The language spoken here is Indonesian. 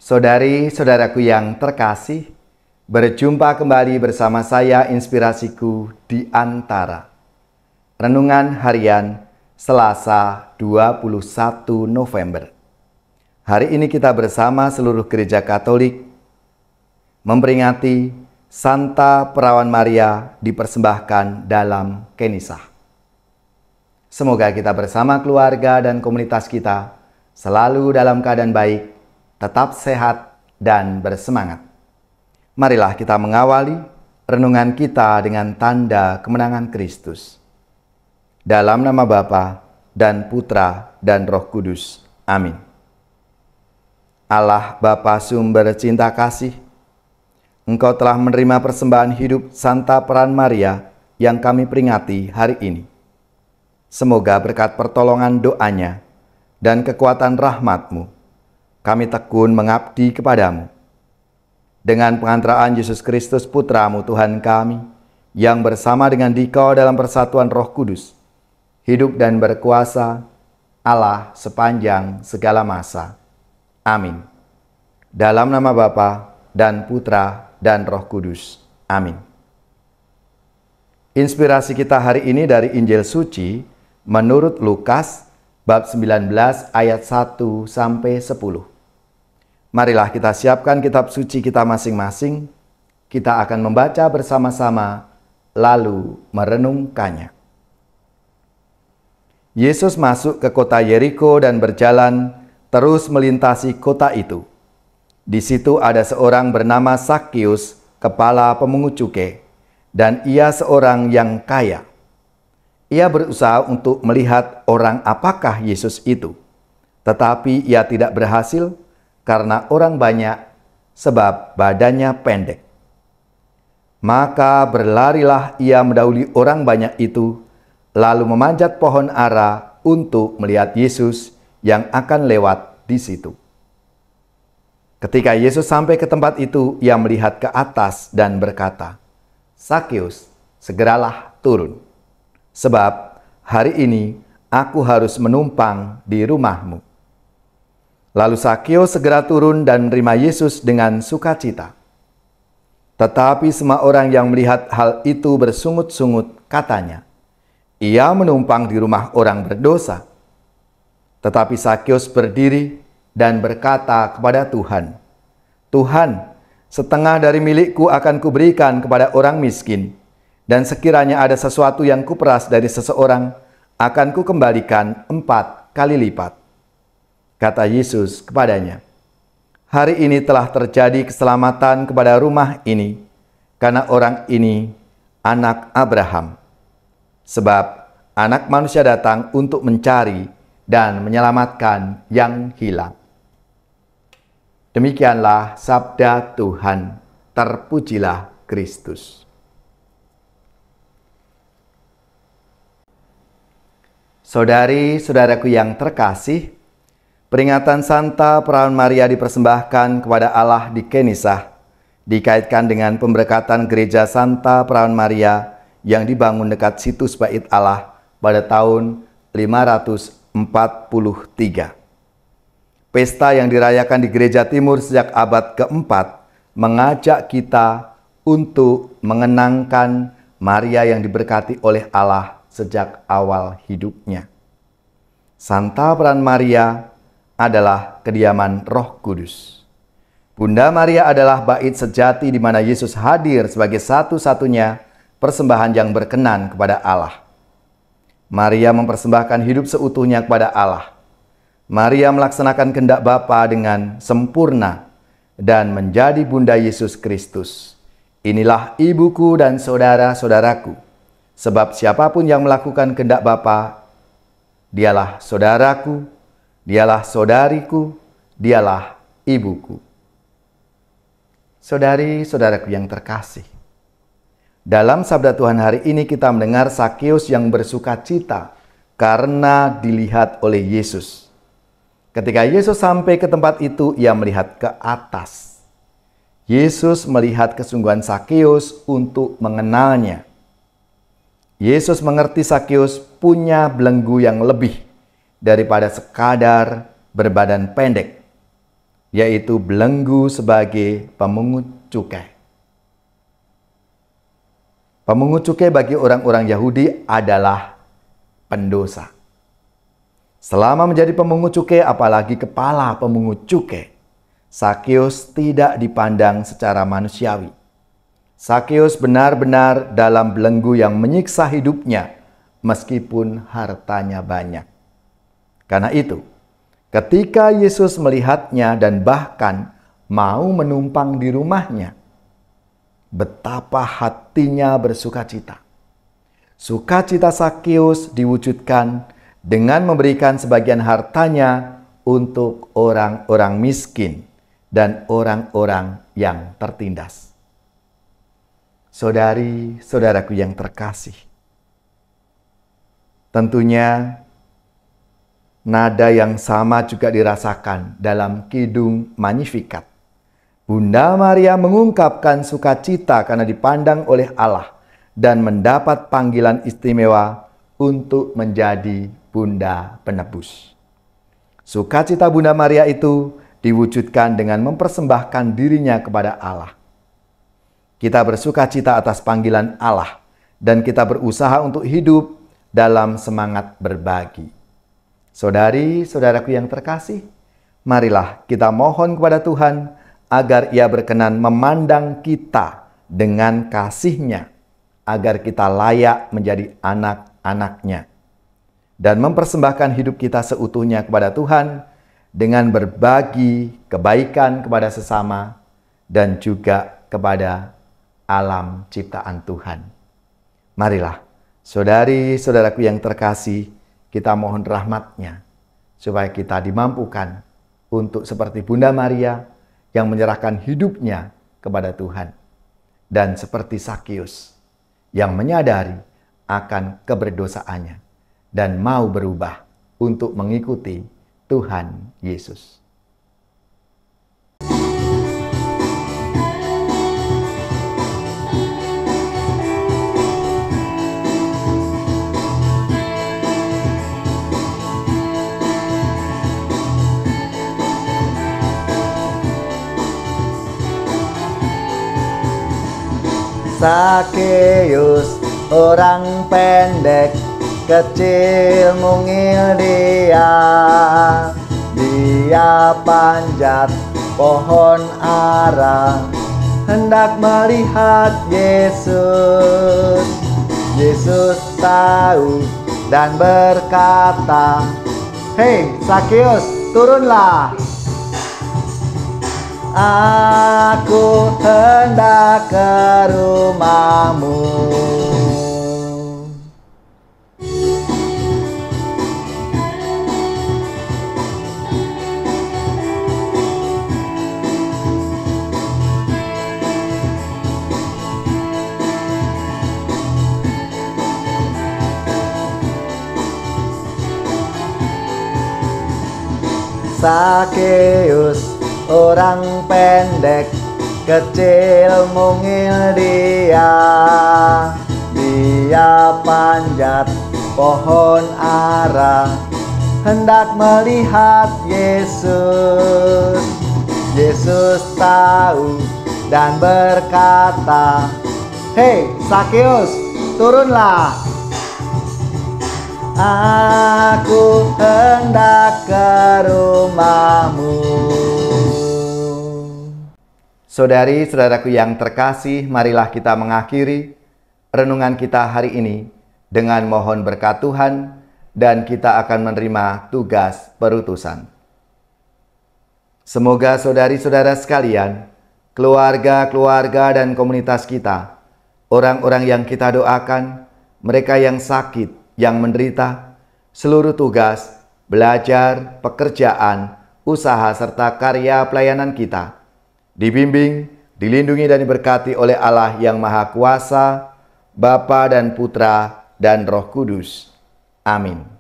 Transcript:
Saudari-saudaraku yang terkasih, berjumpa kembali bersama saya Inspirasiku di Antara. Renungan Harian Selasa 21 November. Hari ini kita bersama seluruh gereja Katolik memperingati Santa Perawan Maria dipersembahkan dalam Kenisah. Semoga kita bersama keluarga dan komunitas kita selalu dalam keadaan baik, tetap sehat dan bersemangat. Marilah kita mengawali renungan kita dengan tanda kemenangan Kristus. Dalam nama Bapa dan Putra dan Roh Kudus. Amin. Allah Bapa sumber cinta kasih, Engkau telah menerima persembahan hidup Santa Peran Maria yang kami peringati hari ini. Semoga berkat pertolongan doanya dan kekuatan rahmat-Mu, kami tekun mengabdi kepadamu. Dengan pengantaraan Yesus Kristus Putra-Mu Tuhan kami, yang bersama dengan Dikau dalam persatuan Roh Kudus, hidup dan berkuasa Allah sepanjang segala masa. Amin. Dalam nama Bapa dan Putra dan Roh Kudus. Amin. Inspirasi kita hari ini dari Injil Suci menurut Lukas bab 19 ayat 1 sampai 10. Marilah kita siapkan kitab suci kita masing-masing. Kita akan membaca bersama-sama lalu merenungkannya. Yesus masuk ke kota Yeriko dan berjalan terus melintasi kota itu. Di situ ada seorang bernama Sakius, kepala pemungut cukai, dan ia seorang yang kaya. Ia berusaha untuk melihat orang apakah Yesus itu, tetapi ia tidak berhasil karena orang banyak, sebab badannya pendek. Maka berlarilah ia mendahului orang banyak itu, lalu memanjat pohon ara untuk melihat Yesus yang akan lewat di situ. Ketika Yesus sampai ke tempat itu, ia melihat ke atas dan berkata, "Sakius, segeralah turun, sebab hari ini aku harus menumpang di rumahmu." Lalu Sakius segera turun dan menerima Yesus dengan sukacita. Tetapi semua orang yang melihat hal itu bersungut-sungut katanya, "Ia menumpang di rumah orang berdosa." Tetapi Sakius berdiri dan berkata kepada Tuhan, "Tuhan, setengah dari milikku akan kuberikan kepada orang miskin, dan sekiranya ada sesuatu yang kuperas dari seseorang, akan kukembalikan 4 kali lipat." Kata Yesus kepadanya, "Hari ini telah terjadi keselamatan kepada rumah ini, karena orang ini anak Abraham. Sebab Anak Manusia datang untuk mencari dan menyelamatkan yang hilang." Demikianlah sabda Tuhan. Terpujilah Kristus. Saudari-saudaraku yang terkasih, peringatan Santa Perawan Maria dipersembahkan kepada Allah di Kenisah dikaitkan dengan pemberkatan gereja Santa Perawan Maria yang dibangun dekat situs Bait Allah pada tahun 543. Pesta yang dirayakan di gereja timur sejak abad keempat mengajak kita untuk mengenangkan Maria yang diberkati oleh Allah sejak awal hidupnya. Santa Perawan Maria adalah kediaman Roh Kudus. Bunda Maria adalah bait sejati di mana Yesus hadir sebagai satu-satunya persembahan yang berkenan kepada Allah. Maria mempersembahkan hidup seutuhnya kepada Allah. Maria melaksanakan kehendak Bapa dengan sempurna dan menjadi Bunda Yesus Kristus. Inilah ibuku dan saudara-saudaraku. Sebab siapapun yang melakukan kehendak Bapa, dialah saudaraku, dialah saudariku, dialah ibuku. Saudari-saudaraku yang terkasih, dalam sabda Tuhan hari ini kita mendengar Sakius yang bersukacita karena dilihat oleh Yesus. Ketika Yesus sampai ke tempat itu, ia melihat ke atas. Yesus melihat kesungguhan Sakius untuk mengenalnya. Yesus mengerti Sakius punya belenggu yang lebih daripada sekadar berbadan pendek. yaitu belenggu sebagai pemungut cukai. Pemungut cukai bagi orang-orang Yahudi adalah pendosa. Selama menjadi pemungut cukai, apalagi kepala pemungut cukai, Sakeus tidak dipandang secara manusiawi. Sakeus benar-benar dalam belenggu yang menyiksa hidupnya, meskipun hartanya banyak. Karena itu, ketika Yesus melihatnya dan bahkan mau menumpang di rumahnya, betapa hatinya bersukacita. Sukacita Sakeus diwujudkan dengan memberikan sebagian hartanya untuk orang-orang miskin dan orang-orang yang tertindas. Saudari-saudaraku yang terkasih, tentunya nada yang sama juga dirasakan dalam Kidung Magnificat. Bunda Maria mengungkapkan sukacita karena dipandang oleh Allah dan mendapat panggilan istimewa untuk menjadi Bunda Penebus. Sukacita Bunda Maria itu diwujudkan dengan mempersembahkan dirinya kepada Allah. Kita bersukacita atas panggilan Allah dan kita berusaha untuk hidup dalam semangat berbagi. Saudari-saudaraku yang terkasih, marilah kita mohon kepada Tuhan agar Ia berkenan memandang kita dengan kasih-Nya, agar kita layak menjadi anak-anak-Nya, dan mempersembahkan hidup kita seutuhnya kepada Tuhan dengan berbagi kebaikan kepada sesama dan juga kepada alam ciptaan Tuhan. Marilah, saudari-saudaraku yang terkasih, kita mohon rahmat-Nya supaya kita dimampukan untuk seperti Bunda Maria yang menyerahkan hidupnya kepada Tuhan, dan seperti Sakeus yang menyadari akan keberdosaannya dan mau berubah untuk mengikuti Tuhan Yesus. Sakeus, orang pendek, kecil mungil dia panjat pohon ara, hendak melihat Yesus. Yesus tahu dan berkata, "Hei Sakeus, turunlah. Aku hendak ke rumahmu." Sakeus, orang pendek, kecil mungil dia panjat pohon ara, hendak melihat Yesus. Yesus tahu dan berkata, "Hei Sakeus, turunlah. Aku hendak ke rumahmu." Saudari-saudaraku yang terkasih, marilah kita mengakhiri renungan kita hari ini dengan mohon berkat Tuhan, dan kita akan menerima tugas perutusan. Semoga saudari-saudara sekalian, keluarga-keluarga dan komunitas kita, orang-orang yang kita doakan, mereka yang sakit, yang menderita, seluruh tugas, belajar, pekerjaan, usaha, serta karya pelayanan kita, dibimbing, dilindungi dan diberkati oleh Allah yang Maha Kuasa, Bapa dan Putra dan Roh Kudus. Amin.